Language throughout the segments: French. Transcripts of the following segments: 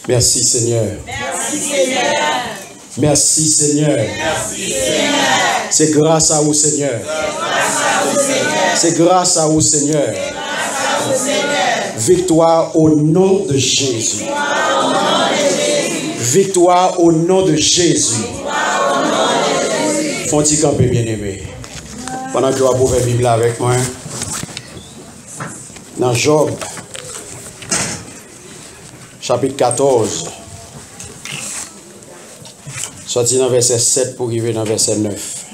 Merci Seigneur. Merci Seigneur. Merci Seigneur. Merci Seigneur. C'est grâce à vous Seigneur. C'est grâce à vous Seigneur. Victoire au nom de Jésus. Victoire au nom de Jésus. Font-ils camper bien-aimé. Pendant que vous pouvez vivre là avec moi. Dans Job, chapitre 14. Sorti dans verset 7 pour arriver dans verset 9.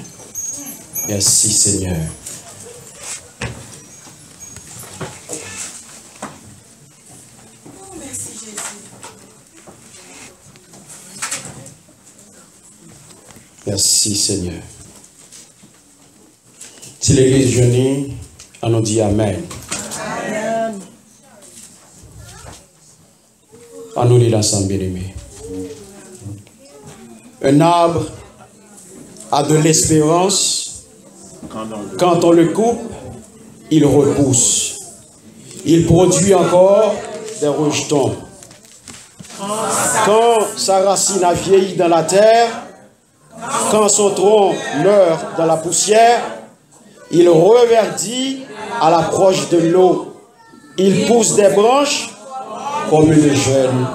Merci Seigneur. Merci Seigneur. Si l'église unie, on nous dit Amen. Amen. On nous lit ensemble, bien-aimés. Un arbre a de l'espérance. Quand on le coupe, il repousse. Il produit encore des rejetons. Quand sa racine a vieilli dans la terre, quand son tronc meurt dans la poussière, il reverdit à l'approche de l'eau. Il pousse des branches comme une jeune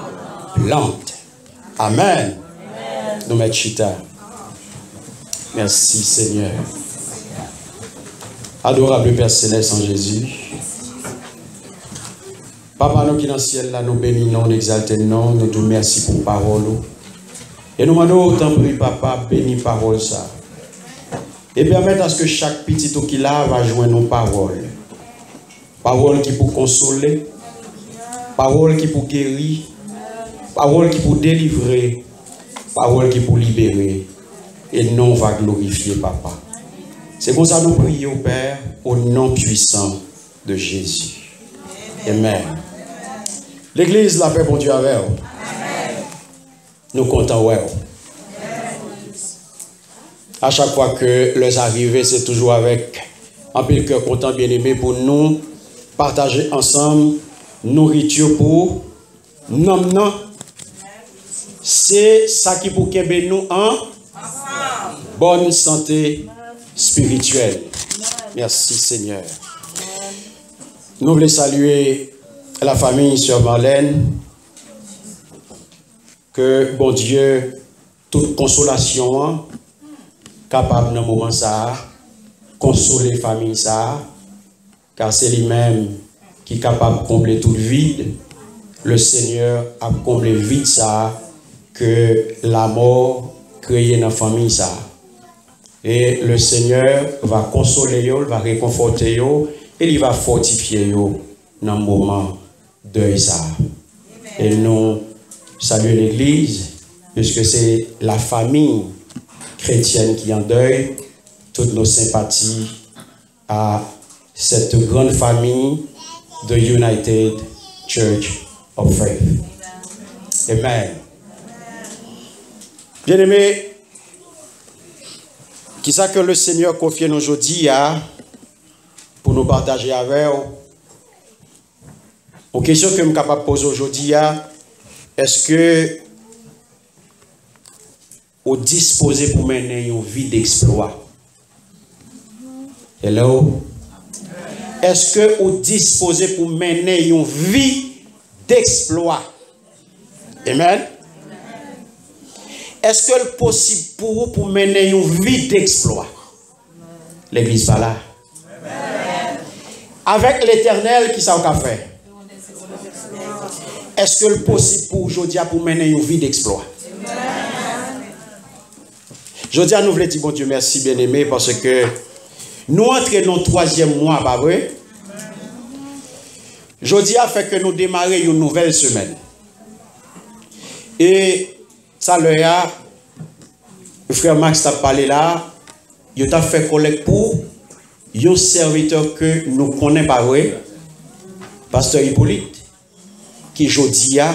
plante. Amen. Nous mettons chita. Merci Seigneur. Adorable Père Céleste en Jésus. Papa, nous qui dans le ciel, là, nous bénissons, nous exaltons, nous te merci pour la parole. Et nous demandons autant prie, Papa, bénis la parole ça. Et permettre à ce que chaque petit qui là va joindre nos paroles. Paroles qui pour consoler, paroles qui pour guérir, paroles qui pour délivrer, paroles qui pour libérer. Et non va glorifier, Papa. C'est pour ça que nous prions, Père, au nom puissant de Jésus. Amen. L'église, la paix pour Dieu avec vous. Nous comptons, ouais. À chaque fois que les arrivées, c'est toujours avec un peu de cœur content, bien aimé, pour nous partager ensemble nourriture pour nous. C'est ça qui pour que nous en bonne santé spirituelle. Merci Seigneur. Nous voulons saluer la famille Sœur Marlène. Que bon Dieu, toute consolation capable dans le moment ça, consoler la famille ça, car c'est lui-même qui est capable de combler tout le vide. Le Seigneur a comblé le vide ça, que la mort créée dans la famille ça. Et le Seigneur va consoler yo, va réconforter yo, et il va fortifier yo dans le moment de ça. Et nous saluons l'Église, puisque c'est la famille chrétienne qui en deuil. Toutes nos sympathies à cette grande famille de United Church of Faith. Amen. Bien-aimés, qui ça que le Seigneur confie aujourd'hui pour nous partager avec vous? Une question que je suis capable de poser aujourd'hui, est-ce que vous disposez pour mener une vie d'exploit? Hello? Est-ce que vous disposez pour mener une vie d'exploit? Amen? Est-ce que c'est possible pour vous pour mener une vie d'exploit? L'église va là. Avec l'Éternel, qui ça va faire? Est-ce que c'est possible pour aujourd'hui pour mener une vie d'exploit? Je dis à nous, voulons dire, bon Dieu, merci bien-aimé, parce que nous entrons dans le 3e mois, pas vrai? Je dis à fait que nous démarrons une nouvelle semaine. Et ça, le frère Max t'a parlé là, il t'a fait collecte pour un serviteur que nous connaissons pas vrai, pasteur Hippolyte, qui aujourd'hui a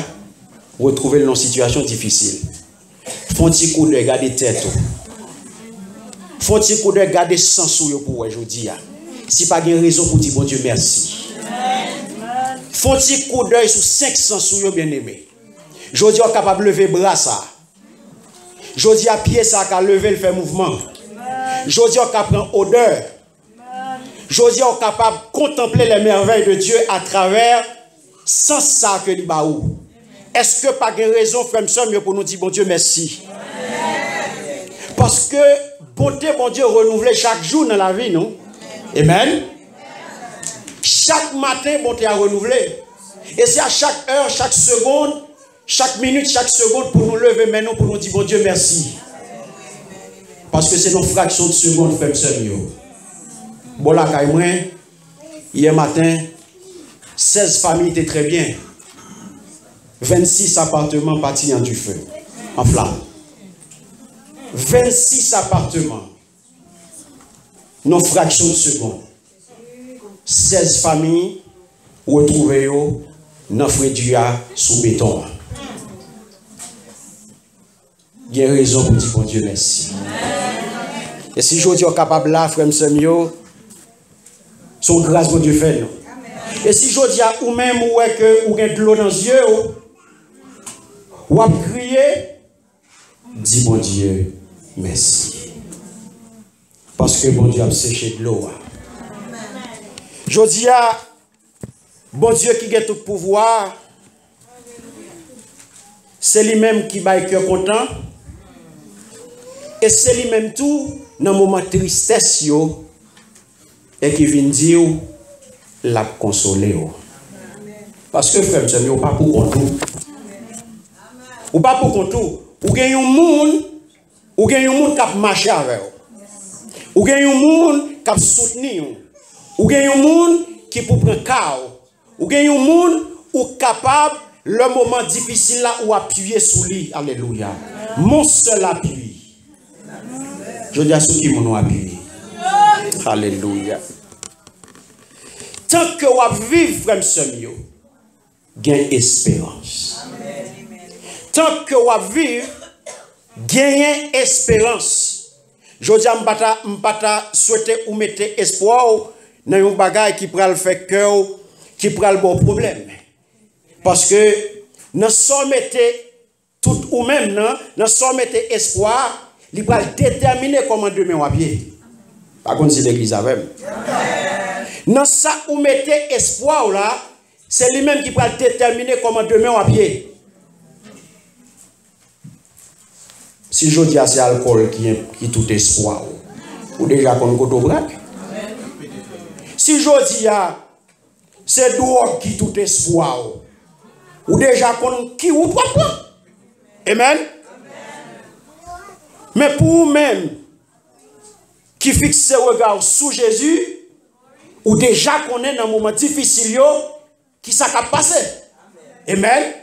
retrouvé dans une situation difficile. Font-ils coup de garder tête? Font-ils coup de garder sans souillot pour aujourd'hui? Si pas de raison pour dire bon Dieu merci. Font-ils coup d'œil sur 500 souillot bien aimé? Je dis capable de lever bras ça. Je dis à pied ça qu'a lever le fait mouvement. Je dis capable prendre odeur. Je dis capable de contempler les merveilles de Dieu à travers sans ça que li ba ou. Est-ce que pas de raison frère soeur pour nous dire bon Dieu merci. Parce que bonté bon Dieu renouvelée chaque jour dans la vie non. Amen. Chaque matin bonté à renouveler. Et c'est à chaque heure, chaque seconde, chaque minute, chaque seconde pour nous lever maintenant pour nous dire bon Dieu merci. Parce que c'est une fraction de seconde frère soeur. Bon la caille hier matin 16 familles étaient très bien. 26 appartements partis en du feu, en flamme. 26 appartements. Non fraction de seconde. 16 familles retrouvées dans Frédua sous béton. Il y a raison pour dire bon Dieu merci. Et si je dis capable là, frère Semio, son grâce pour Dieu fait. Et si je dis à ou même que ou avez de l'eau dans les yeux, ou à crier, dis bon Dieu merci. Parce que bon Dieu a séché de l'eau. Je dis à bon Dieu qui a tout pouvoir, c'est lui-même qui va cœur content. Et c'est lui-même tout dans le moment de tristesse et qui vient dire la consoler. Parce que frère, je ne pas pour compte. Ou pas pour compte. Ou gagne un monde, ou gagne un monde qui marche avec. Ou gagne un monde qui soutenir. Ou gagne un monde qui pour prendre chaos. Ou gagne un monde ou capable le moment difficile là ou appuyer sur lui. Alléluia. Mon seul appui. Je dis à ceux qui m'ont appuyé. Alléluia. Tant que vous vivez, frère Semio, gagne espérance. Tant que vous vivez, gagne espérance. Je dis à m'pata souhaiter ou mettre espoir dans un bagage qui pourra le faire cœur, qui pourra le bon problème. Parce que nous sommes tout ou même, nous sommes espoir. Il va déterminer comment demain on va pied. Par contre, c'est l'église avec. Dans ça, où mettez espoir là, c'est lui-même qui va déterminer comment demain on va pied. Si je dis à c'est l'alcool qui tout espoir, ou déjà qu'on go braque. Si je dis à c'est drogue qui tout espoir, ou déjà qu'on qui ou pas. Amen. Mais pour vous-même, qui fixe ses regards sous Jésus, ou déjà qu'on est dans un moment difficile, qui ça a passé. Amen.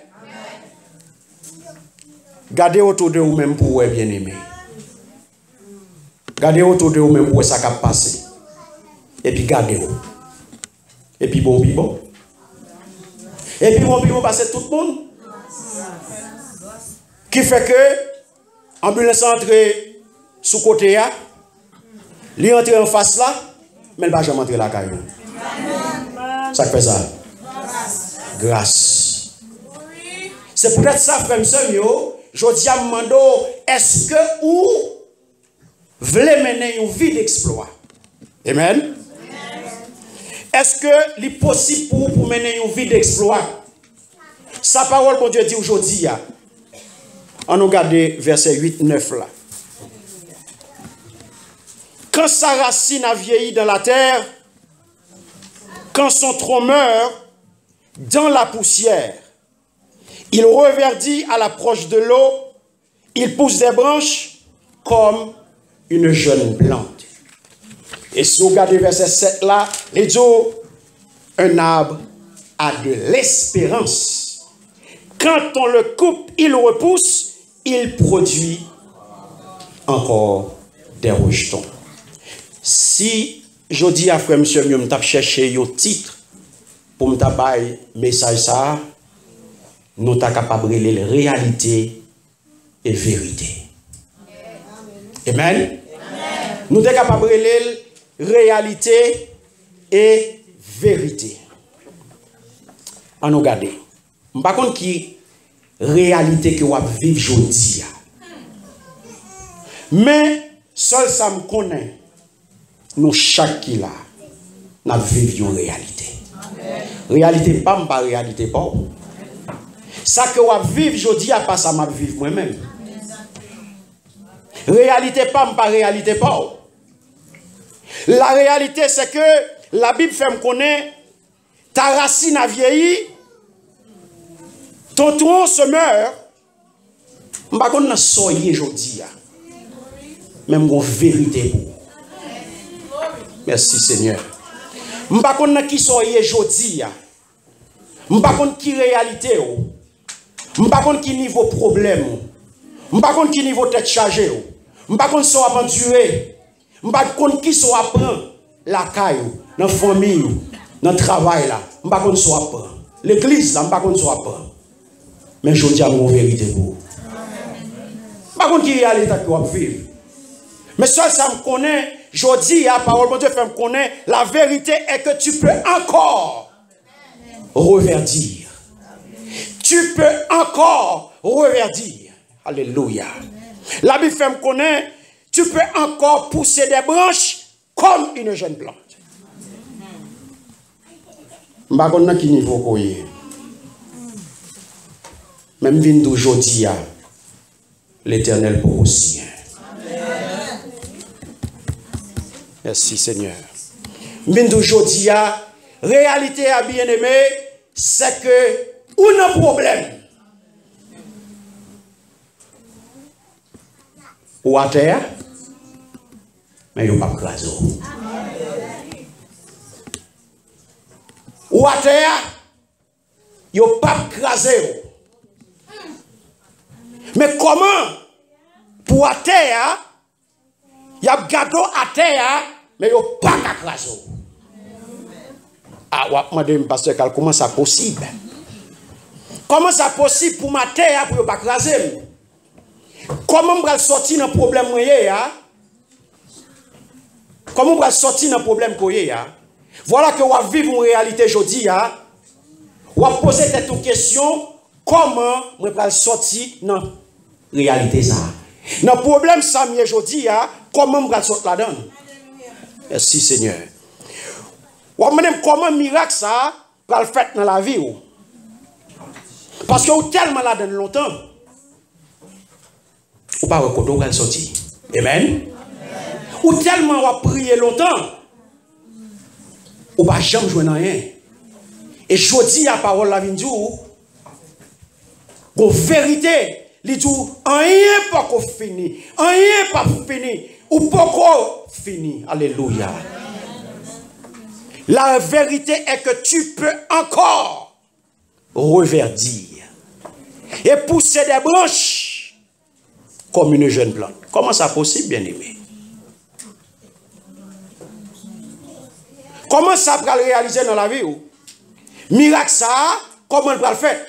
Gardez autour de vous-même pour vous bien aimé. Gardez autour de vous-même pour ça a passé. Et puis gardez-vous. Et puis bon, Et puis bon, passer tout le monde. Qui fait que ambulance entre sous côté là, li entre en face là, mais elle va jamais entrer la caille. Ça fait ça. Grâce. C'est peut-être ça frère yo, je dis à Mando, est-ce que vous voulez mener une vie d'exploit? Amen. Est-ce que c'est possible pour vous mener une vie d'exploit? Sa parole pour Dieu dit aujourd'hui. On nous regarde verset 8-9 là. Quand sa racine a vieilli dans la terre, quand son tronc meurt dans la poussière, il reverdit à l'approche de l'eau, il pousse des branches comme une jeune plante. Et si vous regardez verset 7 là, il dit un arbre a de l'espérance. Quand on le coupe, il repousse. Il produit encore des rejetons. Si je dis à frère monsieur, je vais chercher un titre pour me taper message ça, nous sommes capables de lire réalité et vérité. Amen. Nous sommes capables de lire réalité et vérité. On nous regarde. Par contre, réalité que vous vivez aujourd'hui. Mais, seul ça me connaît, nous chaque qui là, nous vivons une réalité. Réalité pas, pas réalité pas. Ça que vous vivez aujourd'hui, pas ça m'a vivre moi-même. Réalité pas, pas réalité pas. La réalité c'est que la Bible fait me connaître, ta racine a vieilli, ton tronc se meurt. Je ne sais pas si aujourd'hui. Même une vérité pour. Merci Seigneur. Je ne sais pas qui soyez aujourd'hui. Je ne sais pas qui réalité. Je ne sais pas qui niveau problème. Je ne sais pas qui niveau tête chargée. Je ne sais pas qui soit aventuré. Je ne sais pas qui soit apprendre la caille, dans la famille, dans le travail. Je ne sais pas qui soit apprendre. L'église, je ne sais pas qui soit apprendre. Mais je dis à mon vérité pour. Je ne sais pas qui réalité que vous vivez. Mais ça me connaît. Je dis à la parole de Dieu, me connaît. La vérité est que tu peux encore reverdir. Tu peux encore reverdir. Alléluia. La Bible me connaît. Tu peux encore pousser des branches comme une jeune plante. Je ne sais pas qui niveau vous êtes. Même vin d'aujourd'hui, l'Éternel pour aussi. Merci Seigneur. Vin d'aujourd'hui, réalité à bien-aimé, c'est que on a un problème. Ou à terre, mais il n'y a pas de crasé. Ou à terre, il n'y a pas de crasé. Mais comment pour à terre, il y a un gâteau à terre, mais il n'y a pas de crasé. Ah, madame, pasteur, comment ça possible? Comment ça possible pour ma terre pour ne pas craser? Comment on va sortir dans problème? Comment on va sortir dans problème? Voilà que on va vivre une réalité aujourd'hui. On va poser cette question. Comment on va sortir dans la réalité? Dans le problème, ça aujourd'hui, comment on va sortir là-dedans? Merci Seigneur. On va dire comment miracle ça va le faire dans la vie. Parce que vous êtes tellement là dans longtemps. Ou pas reconnaître où elle sortir. Amen. Ou tellement on prié longtemps. Ou pas jamais jouer rien. Et je dis à parole la vie en vérité, il dit rien pas qu'on fini, rien pas fini, ou pas qu'on fini. Alléluia. La vérité est que tu peux encore reverdir et pousser des branches comme une jeune plante. Comment ça possible, bien-aimé? Comment ça peut le réaliser dans la vie? Miracle ça, comment on peut le faire?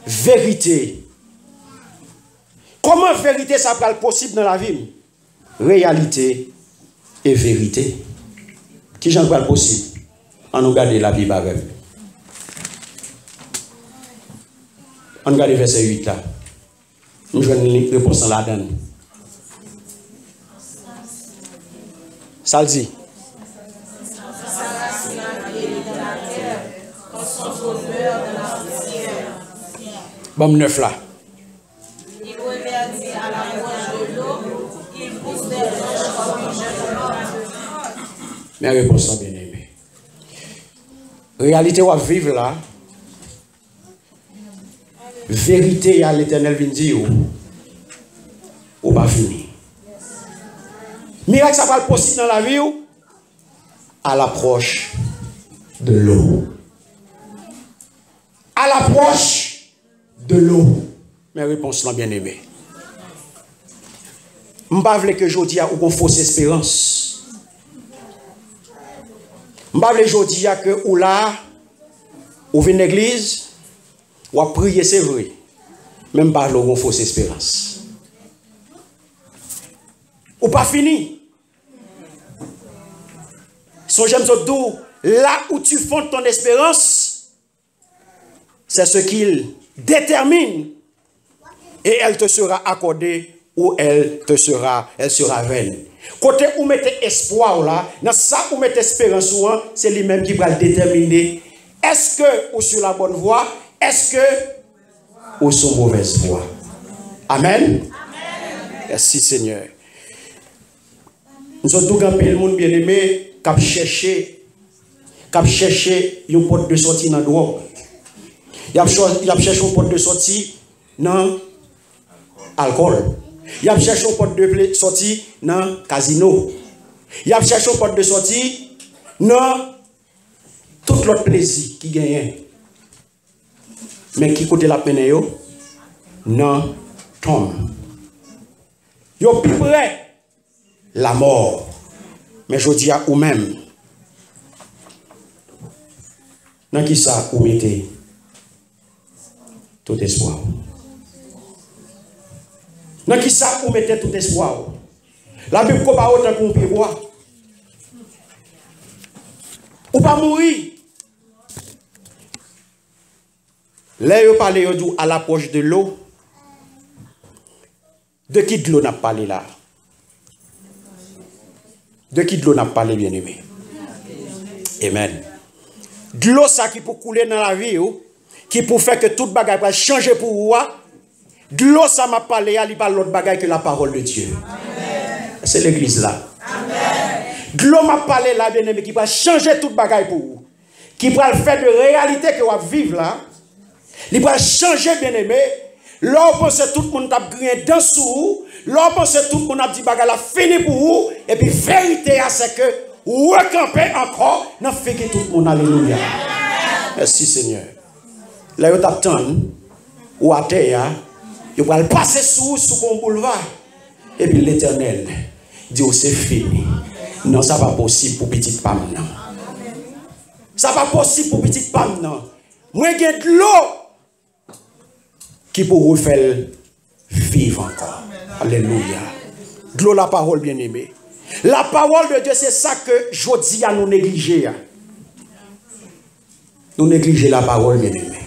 Vérité. Comment vérité ça peut être possible dans la vie? Réalité et vérité. Qui j'en parle possible? On regarde la Bible avec. On regarde le verset 8 là. Nous avons une réponse là dedans. Ça le dit. Bon, 9 là. Il reverdit à l'approche de l'eau, il pousse des branches comme une jeune plante. Mais réponse bien aimé. Réalité va vivre là. Vérité à l'Éternel vient dire ou pas fini. Miracle ça va possible dans la vie à l'approche de l'eau. À l'approche de l'eau. Mais réponse là bien aimé. Je ne veux pas que je dise ou qu'on fausse espérance. Je ne veux pas que je dise que ou là, ou vient l'église, ou à prier, c'est vrai. Même pas qu'on fausse espérance. Ou pas fini. Son j'aime ce doux, là où tu fondes ton espérance, c'est ce qu'il détermine et elle te sera accordée ou elle sera vaine. Côté où mettez espoir là, dans ça où mettez espérance, c'est lui-même qui va le déterminer. Est-ce que ou sur la bonne voie? Est-ce que ou sur mauvaise voie? Amen. Amen. Merci Seigneur. Nous avons tout le monde bien aimé qui a cherché une porte de sortie dans la drogue. Il a cherché une porte de sortie dans l'alcool. Il a cherché une porte de sortie dans le casino. Il a cherché une porte de sortie dans tout l'autre plaisir qui gagne. Mais qui coûte la peine, non, tombe. Yo plus près la mort. Mais je dis à vous-même, dans qui ça vous mettez tout espoir? Dans qui ça vous mettez tout espoir? La Bible ne pas autant qu'on peut voir. Ou pas mourir. Là, vous parlez à l'approche de l'eau. De qui de l'eau n'a parlé là? De qui de l'eau n'a parlé, bien aimé? Amen. De l'eau, ça qui peut couler dans la vie, qui peut faire que toute bagaille va changer pour vous. De l'eau, ça m'a parlé, il parle l'autre bagaille que la parole de Dieu. C'est l'église là. Amen. De l'eau m'a parlé là, bien aimé, qui va changer toute bagaille pour vous. Qui va faire de réalité que vous vivez là. Il va changer, bien aimé. Là, on pense que tout le monde a grillé dans sous. Là, on pense que tout le monde a dit bagaille la fini pour vous. Et puis, vérité, c'est que vous recampez encore dans fait que tout le monde. Alléluia. Merci Seigneur. Là, vous attendez, ou à terre, vous allez passer sous un boulevard. Et puis l'Éternel dit, oh, c'est fini. Non, ça va pas possible pour petite femme. Non. Ça va pas possible pour petite femme. Non. Moi, j'ai de l'eau qui pour vous faire vivre encore. Alléluia. De l'eau, la parole bien aimée. La parole de Dieu, c'est ça que je dis à nous négliger. Nous négliger la parole bien aimée.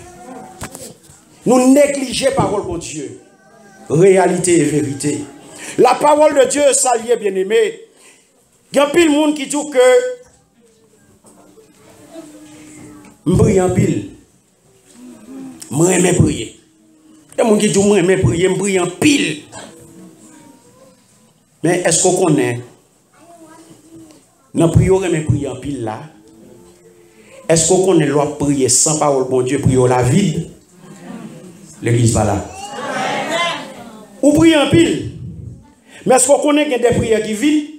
Nous négliger la parole de Dieu. Réalité et vérité. La parole de Dieu, ça y est bien aimé. Il y a pile de monde qui dit que je prie en pile. Je aime prier. Il y a des gens qui disent que je aime prier, je prie en pile. Mais est-ce qu'on connaît? Dans la prière, je prier en pile là. Est-ce qu'on connaît loi prier sans parole, bon Dieu, prier la vide? L'église va là. Ou prier en pile. Mais est-ce qu'on connaît des prières qui vides?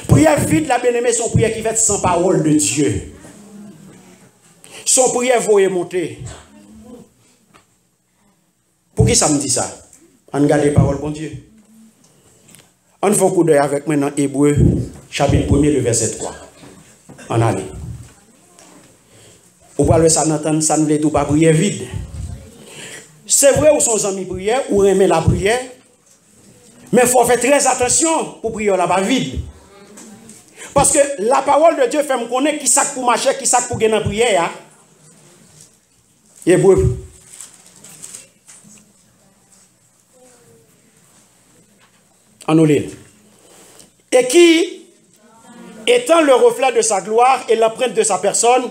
Prière vide, la bien-aimée, son prière qui fait sans parole de Dieu. Son prière voyez monter. Pour qui ça me dit ça? On regarde les paroles, bon Dieu. On fait un coup d'œil avec moi dans Hébreu, chapitre 1er, le verset 3. On allait. Ou parle ça n'entend ça ne veut pas prière vide. C'est vrai ou son ami prière ou aimer la prière, mais il faut faire très attention pour prier là-bas vide. Parce que la parole de Dieu fait me connaître qui ça pour marcher, qui ça pour gagner la prière. Hébreu. En nous lit. Et qui, étant le reflet de sa gloire et l'empreinte de sa personne,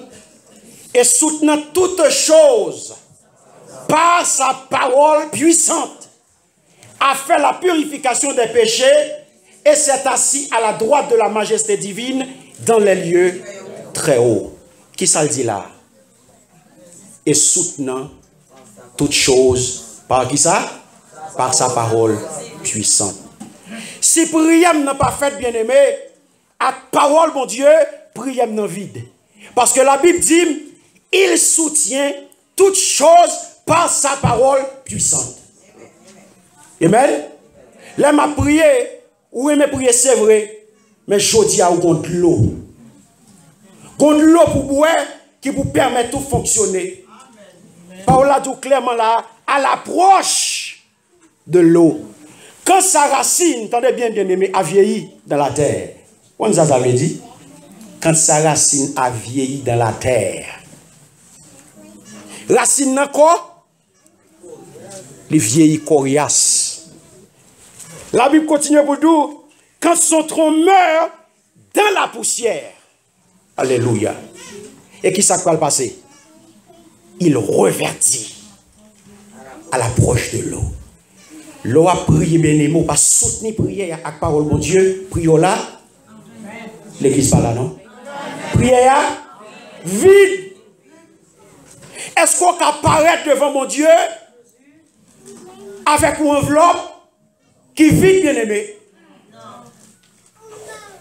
et soutenant toutes choses par sa parole puissante, a fait la purification des péchés et s'est assis à la droite de la majesté divine dans les lieux très hauts. Qui ça le dit là? Et soutenant toutes choses par qui ça? Par sa parole puissante. Si prière n'a pas fait, bien aimé, à parole, mon Dieu, prière n'a vide. Parce que la Bible dit, il soutient toutes choses par sa parole puissante. Amen. Là, ma prière, ou mes prières, c'est vrai, mais je dis à vous contre l'eau. Contre l'eau pour boire, qui vous permet de tout fonctionner. Paul a dit clairement là, à l'approche de l'eau. Quand sa racine, entendez bien, bien aimé, a vieilli dans la terre. Quand ça veut dire? Quand sa racine a vieilli dans la terre. Racine encore, les vieilles coriaces. La Bible continue pour dire, quand son tronc meurt dans la poussière, alléluia. Et qui ça va le passer? Il revertit à l'approche de l'eau. L'eau a prié bien aimé, pas soutenir prière avec parole mon Dieu, prions là. L'église pas là, non? Prière vide. Est-ce qu'on peut apparaître devant mon Dieu avec une enveloppe qui vide, bien aimé?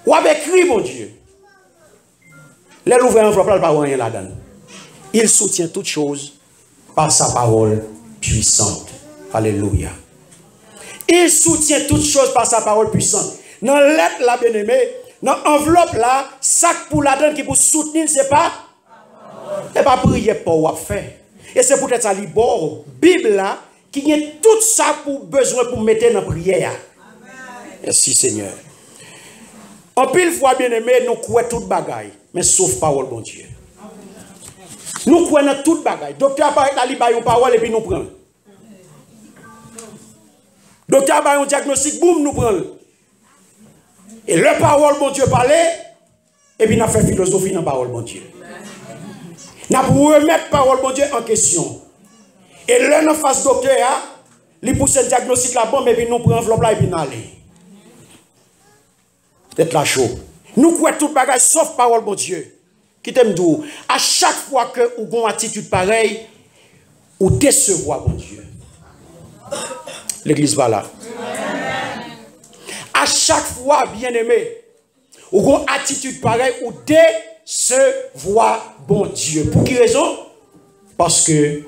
Ou avec écrit, mon Dieu? L'elle ouvre l'enveloppe, elle n'a pas rien là-dedans. Il soutient toutes choses par sa parole puissante. Alléluia. Il soutient toutes choses par sa parole puissante. Dans l'être là, bien aimé, dans l'enveloppe là, sac pour la donne qui pour soutenir, c'est pas. Et pas prier pour ou faire. Et c'est peut-être ça, libor, Bible là, qui a tout ça pour besoin pour mettre dans la prière. Merci Seigneur. En pile fois, bien aimé, nous croyons toute bagaille, mais sauf parole, bon Dieu. Nous croyons toute bagaille. Docteur apparaît là, il baille une parole et puis nous prenons. Docteur baille un diagnostic, boum, nous prenons. Et le parole, bon Dieu, parlait, et puis nous fait philosophie dans la parole, bon Dieu. Nous remettre la parole, bon Dieu, en question. Et là, nous face docteur, il pousse le diagnostic là-bas, et puis nous prenons l'enveloppe là et puis nous allons. Peut-être là chaud. Nous croyons tout bagage sauf parole, bon Dieu. Qui t'aime d'où? À chaque fois que vous avez une attitude pareille, vous décevoir, bon Dieu. L'église va là. À chaque fois, bien aimé, vous avez une attitude pareille, vous décevoir, bon Dieu. Pour quelle raison? Parce que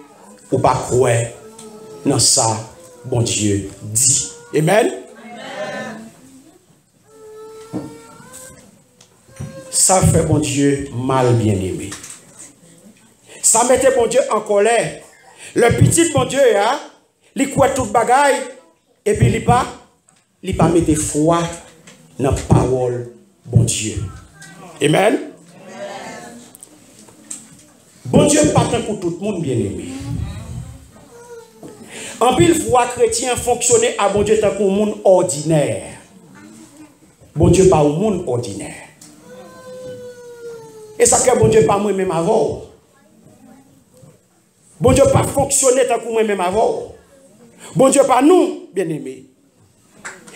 vous ne pas croire dans ça, bon Dieu dit. Amen. Ça fait bon Dieu mal bien aimé. Ça mettait bon Dieu en colère. Le petit bon Dieu, il croit toute bagaille et puis il pas mettre foi dans la parole bon Dieu. Amen. Bon Dieu pas tant pour tout le monde bien aimé. En pile fois chrétien fonctionner à bon Dieu tant qu'un monde ordinaire. Bon Dieu pas un monde ordinaire. Et ça que bon Dieu pas moi même avant. Bon Dieu pas fonctionner tant que moi même avant. Bon Dieu pas nous, bien aimés.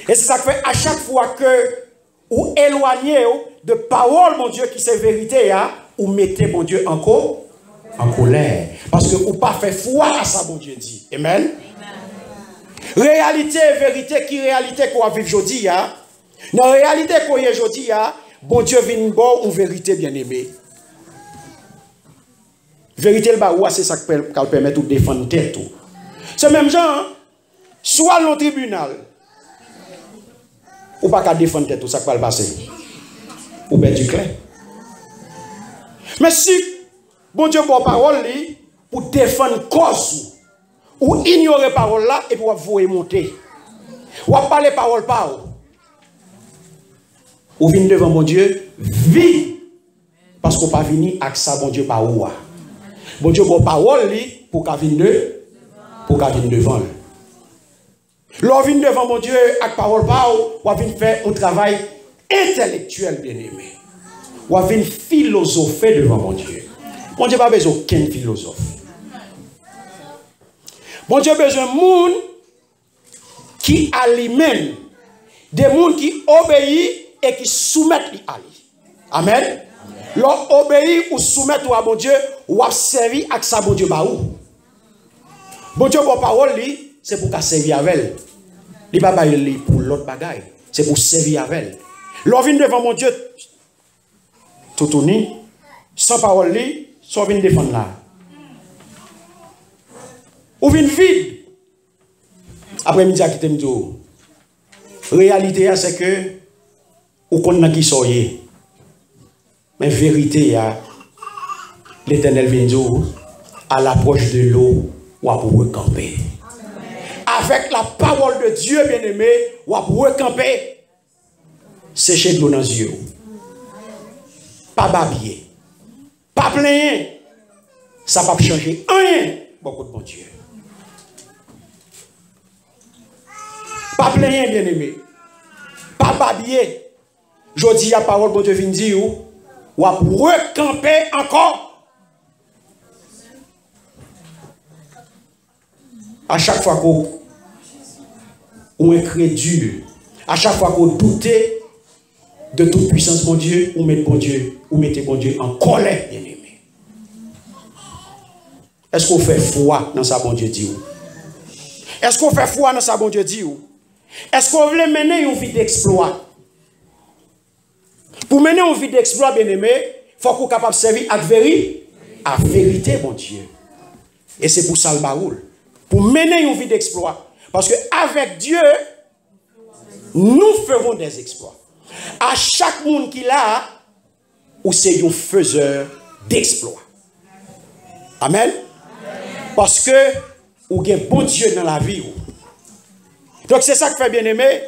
Et c'est ça que fait à chaque fois que vous éloignez de parole, mon Dieu, qui c'est vérité, vous mettez mon Dieu en colère. Parce que vous pas fait foi à ça, mon Dieu dit. Amen. Réalité et vérité, qui réalité qu'on vit aujourd'hui, dans la réalité qu'on y est aujourd'hui, bon Dieu vient bon ou vérité bien aimé. Vérité le baoua c'est ça qui permet de défendre tête. C'est même gens, soit dans le tribunal, ou pas qu'à défendre tête, ça qui va le passer. Ou bien du clair. Mais si bon Dieu bon parole pour défendre cause ou ignorer parole là et pour vous monter. Ou parler parole par ou venir devant mon Dieu, vite. Parce qu'on pas venir avec ça, bon Dieu, par où. Bon Dieu, bon parole, pour qu'on vienne devant. L'on vient devant mon Dieu, avec parole par où, on vient faire un travail intellectuel, bien aimé. On vient philosopher devant mon Dieu. Mon Dieu n'a pas besoin d'aucun philosophe. Mon Dieu a besoin de monde qui alimente, des gens qui obéissent et qui soumettent à lui. Amen. L'on obéit ou soumet à mon Dieu, ou a servi avec ça, mon Dieu, bon Dieu, bon parole, c'est pour qu'à servir avec elle. Il n'est pas pour l'autre bagaille. C'est pour servir avec elle. L'on vient devant mon Dieu, tout tourné, sans parole, sans venir défendre là. Ou vient vide. Après midi, à quitter m'dou. Réalité, c'est que, ou qu'on n'a qui soyez. Mais vérité, l'Éternel vient dire, à l'approche de l'eau, ou à pour recamper. Avec la parole de Dieu, bien-aimé, ou à pour recamper, sécher de l'eau dans les yeux. Pas babiller. Pas plaigner. ça ne va pas changer rien. Beaucoup de bon Dieu. Pas plein, bien aimé. Pas babiller. Je dis la parole, bon Dieu vient dire, ou à recamper encore. À chaque fois qu'on incrédule, à chaque fois qu'on doute de toute puissance, mon Dieu, ou mettez bon Dieu en colère, bien aimé. Est-ce qu'on fait foi dans ça, bon Dieu dit? Est-ce qu'on fait foi dans ça, bon Dieu dit? Est-ce qu'on veut mener une vie d'exploit? Pour mener une vie d'exploit, bien aimé, il faut qu'on soit capable de servir à vérité, mon Dieu. Et c'est pour ça le baroul. Pour mener une vie d'exploit. Parce qu'avec Dieu, nous ferons des exploits. À chaque monde qui l'a, ou c'est un faiseur d'exploits. Amen. Parce que ou il y a bon Dieu dans la vie. Donc c'est ça que fait bien aimé.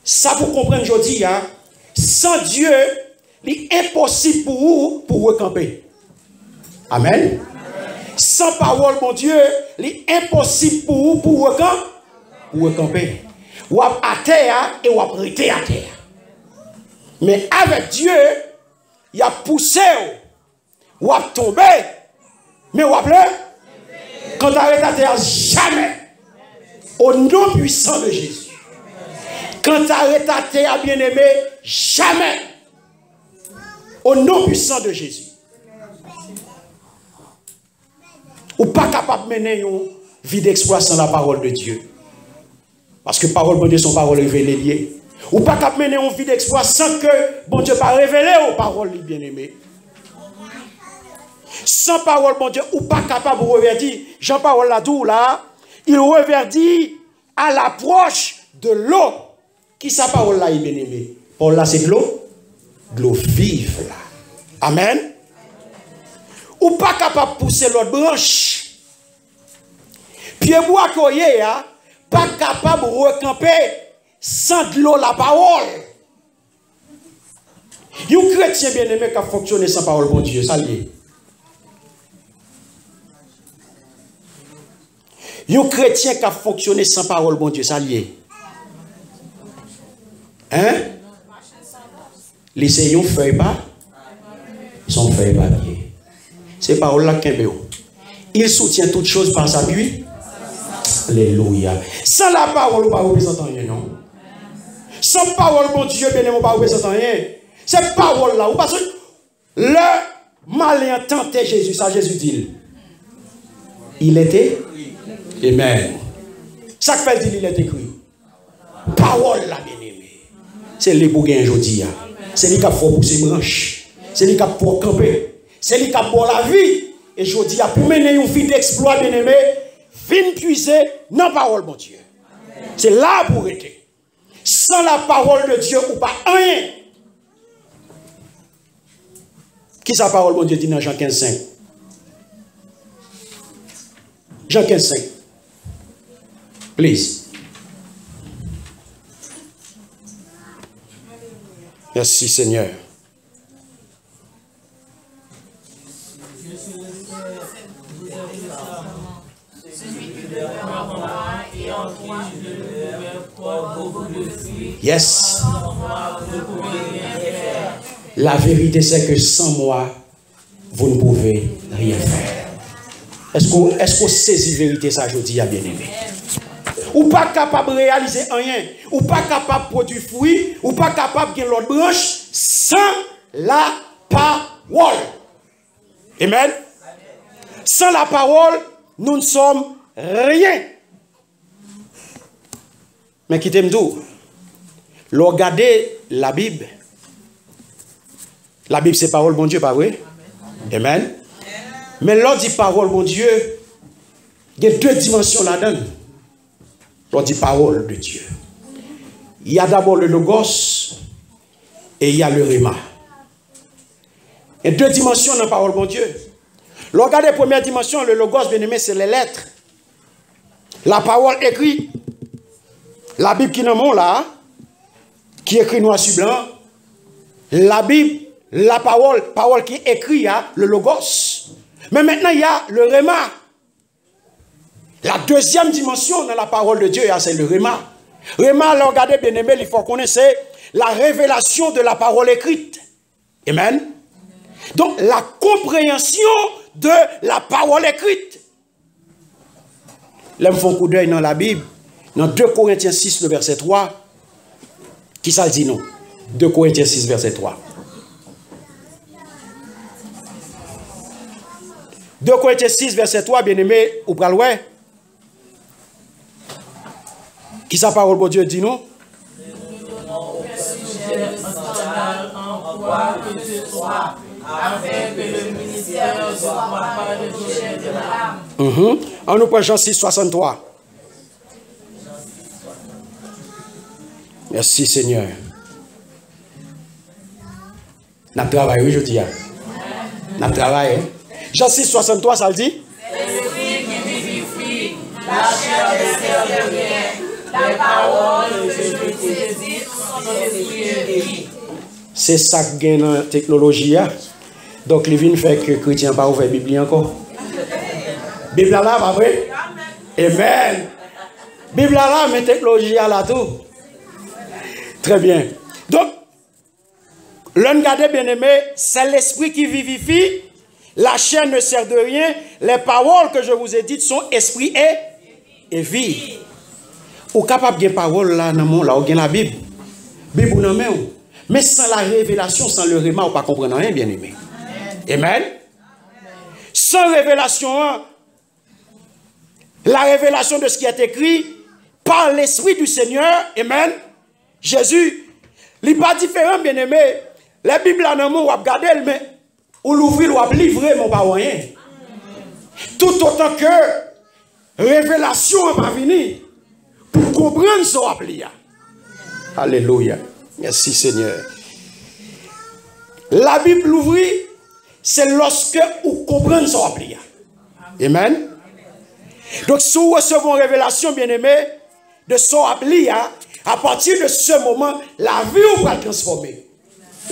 Ça pour comprendre aujourd'hui, hein, sans Dieu, il est impossible pour vous pour recamper. Amen. Sans parole, mon Dieu, il est impossible pour vous pour recamper. Ou à terre et ou à prêter à terre. Mais avec Dieu, il a poussé, ou à tomber, mais ou à pleurer. Quand tu arrêtes à terre, jamais. Au nom puissant de Jésus. Quand tu arrêtes à terre, bien-aimé, jamais. Au nom puissant de Jésus. Ou pas capable de mener une vie d'exploit sans la parole de Dieu. Parce que parole de Dieu, son parole révélée. Ou pas capable de mener une vie d'exploit sans que bon Dieu pas révélé aux paroles, bien-aimé. Sans parole, bon Dieu, ou pas capable de reverdir. Jean-Paul Ladour, là, il reverdit à l'approche de l'eau. Qui sa parole là, bien aimé? Paul là, c'est de l'eau vive là. Amen. Ou pas capable de pousser l'autre branche. Pierre bois koye, pas capable de recamper sans de l'eau la parole. Un chrétien bien aimé qui a fonctionné sans parole, bon Dieu, ça lié. Un chrétien qui a fonctionné sans parole, bon Dieu, ça lié. Hein? Laissez une feuille pas. Son feuille papier. C'est parole là qu'il il soutient toutes choses par sa pluie. Alléluia. Sans la parole, on ne peut pas représenter rien, non? Sans parole, bon Dieu, bien aimé, on ne peut pas représenter rien. Cette parole là, parce que le malin tentait Jésus, ça Jésus dit. Il était. Amen. Ça fait dire, il est écrit. Parole là, bien aimé. C'est les bougains aujourd'hui. C'est lui qui a fait pousser branches. C'est lui qui a fait camper. C'est lui qui a fait la vie. Et aujourd'hui, pour mener une vie d'exploit, bien aimé, viens puiser dans la parole, mon Dieu. C'est là pour être. Sans la parole de Dieu, ou pas rien. Qui sa parole, mon Dieu, dit dans Jean 15,5? Jean 15,5. Please. Merci Seigneur. Yes. La vérité c'est que sans moi, vous ne pouvez rien faire. Est-ce qu'on saisit la vérité ça aujourd'hui, bien aimé? Ou pas capable de réaliser rien, ou pas capable de produire fruit, ou pas capable de gagner l'autre branche sans la parole. Amen. Sans la parole, nous ne sommes rien. Mais qui t'aime tout? Regardez la Bible. La Bible c'est parole, bon Dieu, pas vrai? Amen. Mais l'on dit parole, bon Dieu, il y a deux dimensions là-dedans. L'on dit parole de Dieu. Il y a d'abord le logos et il y a le rhéma. Il y a deux dimensions dans la parole, bon Dieu. Regardez la première dimension, le logos, bien aimé, c'est les lettres. La parole écrite. La Bible qui est dans mon là, qui écrit noir sur blanc. La Bible, la parole qui est écrite, le logos. Mais maintenant, il y a le réma. La deuxième dimension dans la parole de Dieu, c'est le réma. Réma, alors regardez bien aimé, il faut connaître la révélation de la parole écrite. Amen. Donc, la compréhension de la parole écrite. Là, me font un coup d'œil dans la Bible, dans 2 Corinthiens 6, le verset 3. Qui ça le dit non? 2 Corinthiens 6, verset 3. 2 Corinthiens 6, verset 3, bien aimé, ou pral ouais. Qui sa parole pour Dieu dit nous? On nous prend Jean 6, 63. Merci Seigneur. N'a travaillé aujourd'hui. N'a travaillé. Jean 6, 63, ça le dit? L'esprit qui vivifie, la chair ne sert de rien. La parole que je vous ai dite, son esprit est vie. C'est ça qui gagne dans la technologie. Donc, les vignes fait que les chrétiens pas ouvert la Bible encore. Bible là, pas vrai? Amen. Bible là, mais technologie là tout. Très bien. Donc, l'un gardé bien aimé, c'est l'esprit qui vivifie. La chair ne sert de rien. Les paroles que je vous ai dites sont esprit et vie. Ou capable de parole là, dans là, ou la Bible. Bible ou non, mais sans la révélation, sans le réma, on ne pas comprendre rien, bien aimé. Amen. Sans révélation, la révélation de ce qui est écrit par l'Esprit du Seigneur, amen. Jésus, il n'est pas différent, bien aimé. La Bible, là, on va regarder, mais ou l'ouvrir, ou livrer, mais pas rien. Tout autant que révélation va venir pour comprendre ce qu'on a. Alléluia. Merci Seigneur. La Bible l'ouvrir, c'est lorsque vous comprenez ce qu'on a. Amen. Donc si vous recevez une révélation, bien aimé, de ce qu'on a, à partir de ce moment, la vie vous va transformer.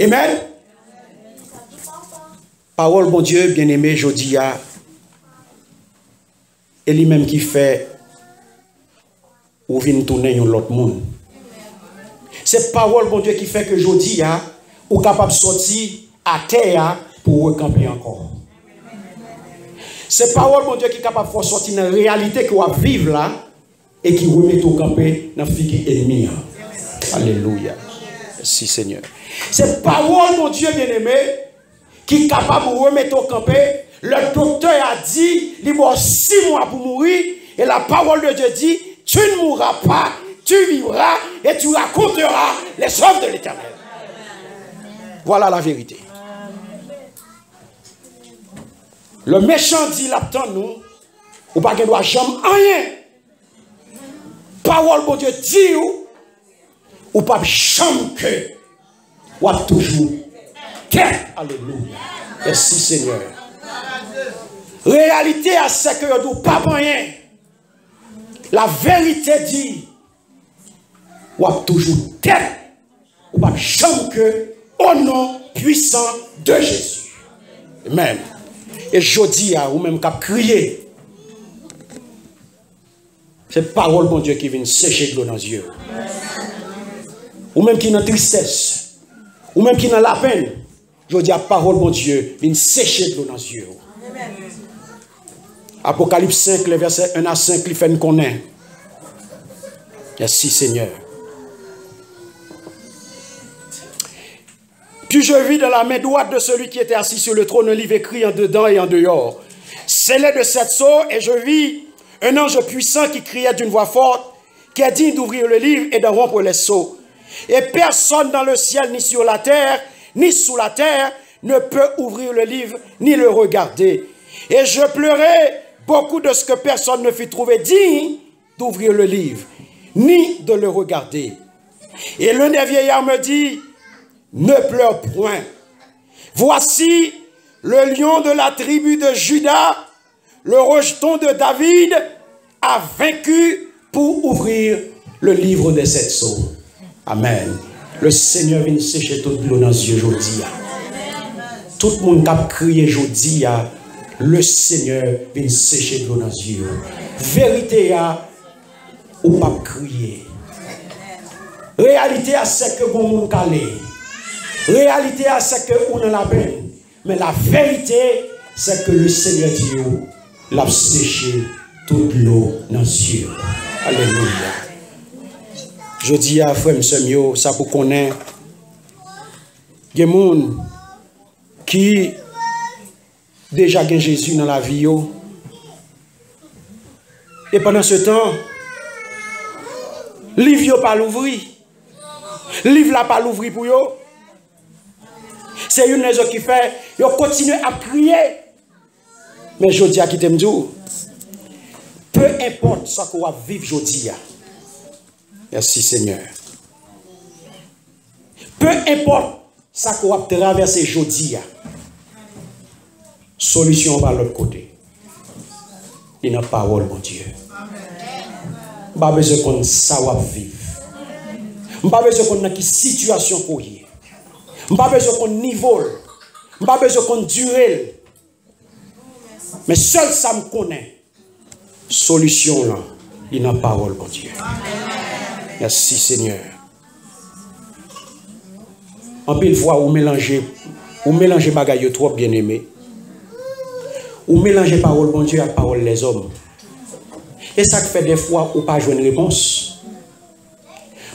Amen. Parole, bon Dieu, bien aimé, je dis à et lui-même qui fait ou vient tourner l'autre monde. C'est parole, bon Dieu, qui fait que je dis à ou capable de sortir à terre pour recamper encore. C'est parole, mon Dieu, qui est capable de faire sortir dans la réalité que vous vivez là et qui remet au camper dans la figure ennemie. Alléluia. Merci Seigneur. C'est parole, mon Dieu bien-aimé, qui est capable de remettre au camper. Le docteur a dit, il y a 6 mois pour mourir. Et la parole de Dieu dit, tu ne mourras pas, tu vivras et tu raconteras les œuvres de l'Éternel. Voilà la vérité. Le méchant dit là-dedans, nous, ou pas qu'il doit jamais rien. Parole, bon Dieu, dit ou pas jamais que, ou toujours que. Alléluia. Merci Seigneur. Réalité, c'est que nous pas rien. La vérité dit, ou toujours que, ou pas jamais que, au nom puissant de Jésus. Amen. Et je dis à vous même qu'à crier. C'est parole, bon Dieu, qui vient sécher de l'eau dans les yeux. Ou même qui est dans la tristesse. Ou même qui est dans la peine. Je dis à parole, bon Dieu, vient sécher de l'eau dans les yeux. Apocalypse 5, les versets 1 à 5, il fait nous connaître. Merci Seigneur. Puis je vis dans la main droite de celui qui était assis sur le trône un livre écrit en dedans et en dehors. Scellé de 7 sceaux, et je vis un ange puissant qui criait d'une voix forte, qui est digne d'ouvrir le livre et de rompre les sceaux. Et personne dans le ciel, ni sur la terre, ni sous la terre, ne peut ouvrir le livre, ni le regarder. Et je pleurais beaucoup de ce que personne ne fut trouvé digne d'ouvrir le livre, ni de le regarder. Et l'un des vieillards me dit, ne pleure point. Voici le lion de la tribu de Juda, le rejeton de David, a vaincu pour ouvrir le livre des 7 sceaux. Amen. Le Seigneur vient sécher toute l'eau dans les yeux aujourd'hui. Tout le monde qui a crié aujourd'hui, le Seigneur vient sécher de l'eau dans les yeux. Vérité à ou pas crier. Réalité à ce que bon monde calé. Réalité à ce que on a la peine. Mais la vérité, c'est que le Seigneur Dieu l'a séché toute l'eau dans les yeux. Alléluia. Je dis à frère Msemio, ça pour connaître. Il y a des gens qui déjà ont Jésus dans la vie. Et pendant ce temps, le livre n'a pas l'ouvrir. Le livre n'a pas l'ouvrir pour eux. C'est une raison qui fait, ils continuent à prier. Mais je dis à qui t'aime dire, peu importe ce qu'on va vivre aujourd'hui. Merci Seigneur. Peu importe ce qu'on va traverser aujourd'hui. Solution va de l'autre côté. Il n'y a pas parole, mon Dieu. Je n'ai pas besoin qu'on savoir vivre. Je n'ai pas besoin qu'on ait une situation pour y. Je n'ai pas besoin qu'on niveau. Je n'ai pas besoin qu'on dure. Mais seul ça me connaît. Solution là, il n'y a pas parole, mon Dieu. Merci Seigneur. En pile fois, vous mélangez bagaille trop bien aimé. Ou mélanger parole bon Dieu à parole les hommes. Et ça fait des fois ou pas jouer une réponse.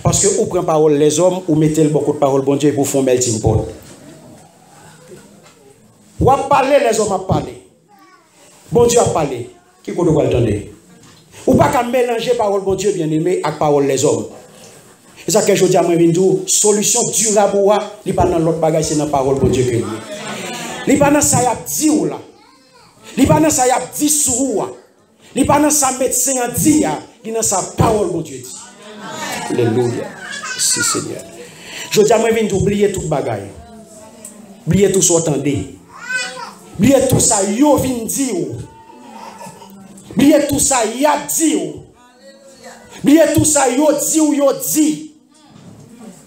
Parce que ou prend parole les hommes ou mettez beaucoup de parole bon Dieu pour faire melting pot. Ou à parler les hommes à parler. Bon Dieu a parlé. Qui peut doit entendre? Ou pas qu'à mélanger parole bon Dieu bien-aimé avec parole les hommes. Et ça que je dis à moi solution durable ou il pas dans l'autre bagage c'est dans parole bon Dieu que lui. Il pas dans ça y a dit ou là. Il pas dans ça y a dit sur il pas dans sa médecin a dit il dans sa parole mon Dieu dit. Alléluia. Si Seigneur. Je dis à moi oublier toute bagaille. Oublier tout ce attendez. Oublier tout ça yo vinn dire. Oubliez tout ça, y a dit. Oubliez tout ça, yo dit ou yo dit.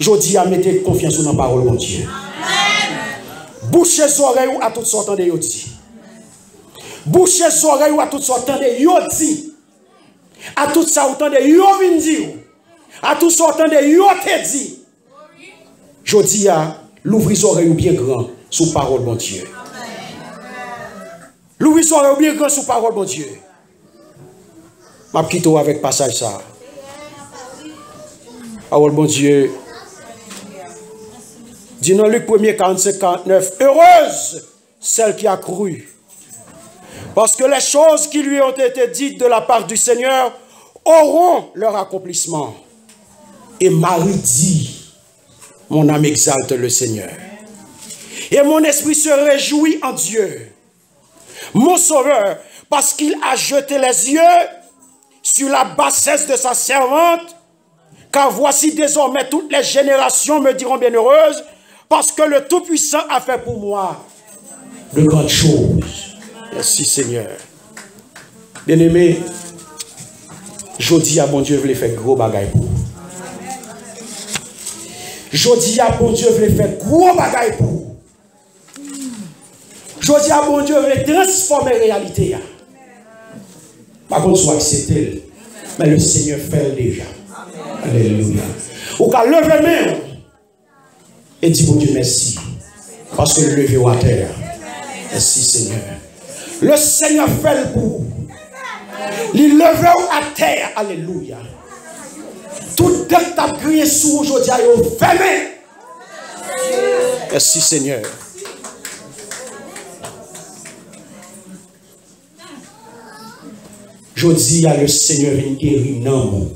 Je dis à mettre confiance dans la parole de Dieu. Bouchez les oreilles à toutes sortes de yo dit. Bouchez les oreilles à toutes sortes de yo dit. À toutes sortes de yo vinn dire. À toutes sortes de yo te dit. Je dis à l'ouvrir les oreilles bien grand sous parole de Dieu. L'ouvrir les oreilles bien grand sous parole de Dieu. Je vais quitter avec passage ça. Parole bon Dieu. Dit dans Luc 1er 45-49, heureuse celle qui a cru. Parce que les choses qui lui ont été dites de la part du Seigneur auront leur accomplissement. Et Marie dit, mon âme exalte le Seigneur. Et mon esprit se réjouit en Dieu, mon Sauveur, parce qu'il a jeté les yeux sur la bassesse de sa servante, car voici désormais toutes les générations me diront bienheureuse, parce que le Tout-Puissant a fait pour moi de grandes choses. Merci Seigneur. Bien-aimé, je dis à bon Dieu, je vais faire gros bagaille pour vous. Je dis à bon Dieu, je vais faire gros bagaille pour vous. Je dis à bon Dieu, je vais transformer la réalité. Par contre, soit accepté. Mais le Seigneur fait déjà. Alléluia. Ou qu'à lever main et dit bon Dieu merci. Parce que le lever à terre. Merci Seigneur. Le Seigneur fait le bout. Il lever à terre. Alléluia. Tout dès que tu as crié sous aujourd'hui, il est fermé. Merci Seigneur. Je dis à le Seigneur vient guérir non.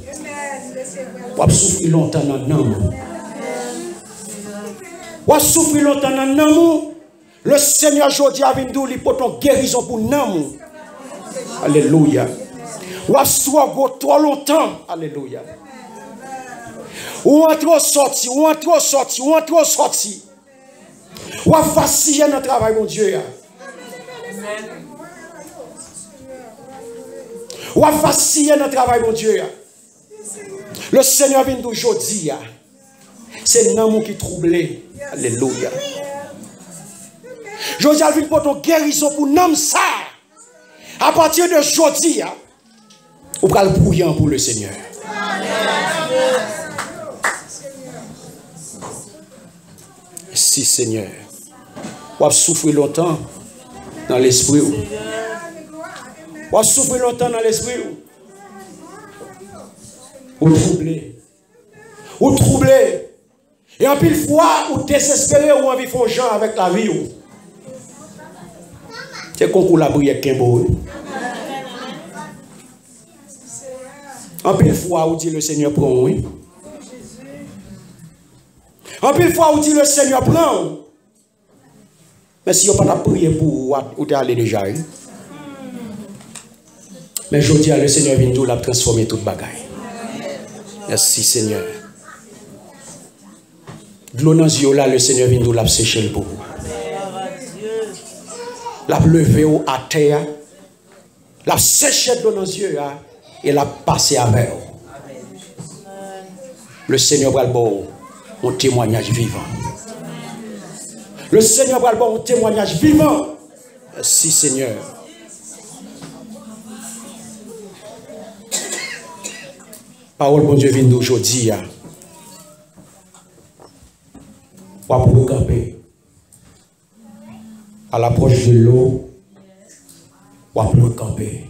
Ou souffrir longtemps dans non. Ou souffrir longtemps dans non. Le Seigneur aujourd'hui a venu lui pour ton guérison pour non. Alléluia. Ou souffrir trop longtemps. Alléluia. Ou trop sorti, ou trop sorti, ou trop sorti. Ou vaciller dans le travail mon Dieu. Ou à vaciller dans le travail, mon Dieu. Le Seigneur vient d'aujourd'hui. C'est l'amour qui troublé. Alléluia. Je viens pour ton guérison pour l'homme ça. À partir de aujourd'hui, vous allez brouillant pour le Seigneur. Si Seigneur, vous avez souffert longtemps dans l'esprit. Vous avez souffert longtemps dans l'esprit. Vous troublez. Vous troublez. Et en pile fois, vous désespérez ou envie de faire gens avec la vie. C'est qu'on la prière qui est beau. En pile fois, vous dites le Seigneur prend, oui. En pile fois, vous dites le Seigneur prend. Mais si vous n'avez pas prié pour vous, vous êtes allé déjà. Mais je dis à le Seigneur vient tout la transformer toute bagaille. Merci Seigneur. De l'eau dans les yeux là, le Seigneur vient tout la sécher pour vous. La lever à terre, la sécher de l'eau dans les yeux et la passer avec vous. Le Seigneur va le bon un témoignage vivant. Le Seigneur va le bon un témoignage vivant. Merci Seigneur. Parole bon Dieu vient d'aujourd'hui. Pour vous camper. À l'approche de l'eau, pour vous camper.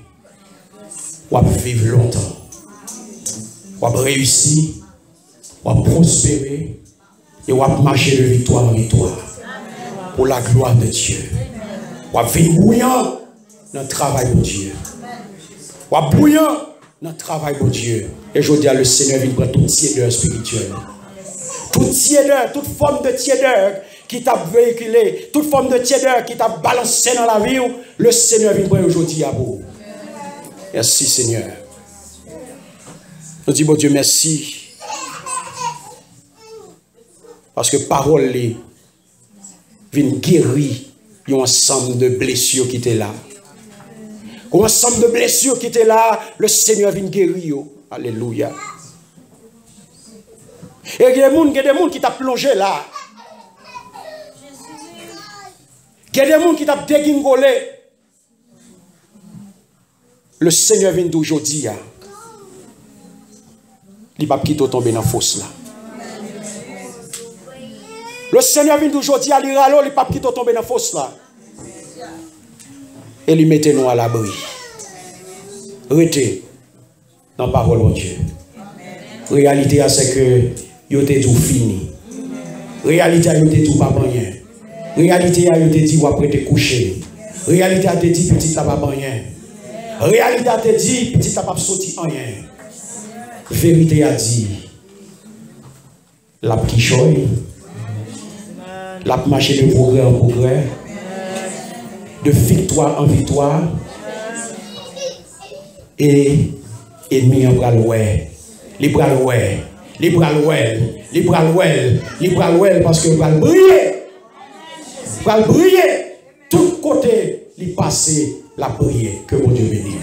Pour vivre longtemps. Pour réussir. Pour prospérer. Et pour marcher de victoire en victoire. Pour la gloire de Dieu. Pour vivre bouillant dans le travail de Dieu. Pour bouillant dans le travail de Dieu. Et je dis à le Seigneur, il prend toute tiédeur spirituelle. Toute tiédeur, toute forme de tiédeur qui t'a véhiculé, toute forme de tiédeur qui t'a balancé dans la vie, le Seigneur vient prendre aujourd'hui à vous. Merci Seigneur. Nous disons, bon Dieu, merci. Parce que parole vient guérir un ensemble de blessures qui étaient là. Un ensemble de blessures qui étaient là, le Seigneur vient guérir. Alléluia. Et il y a des gens qui t'ont plongé là. Il y a des gens qui t'ont dégingolé. Le Seigneur vient d'aujourd'hui. Il ne va pas tomber dans la fosse là. Le Seigneur vient d'aujourd'hui. Il ne va pas tomber dans la fosse là. Et lui mettez nous à l'abri. Restez dans la parole de Dieu. La réalité, c'est que vous êtes tout fini. La réalité, vous êtes tout pas rien. La réalité, vous êtes dit, vous après te coucher. La réalité, vous êtes dit, petit, tu pas rien. La réalité, vous êtes dit, petit, tu pas sorti rien. La vérité a dit, la petite chose, la marché de progrès en progrès, de victoire en victoire, et ennemi en bras ouais, les bras ouais, les bras ouais, les bras ouais, les bras ouais, parce que va briller, tout côté, les passer, la prière, que mon Dieu bénisse.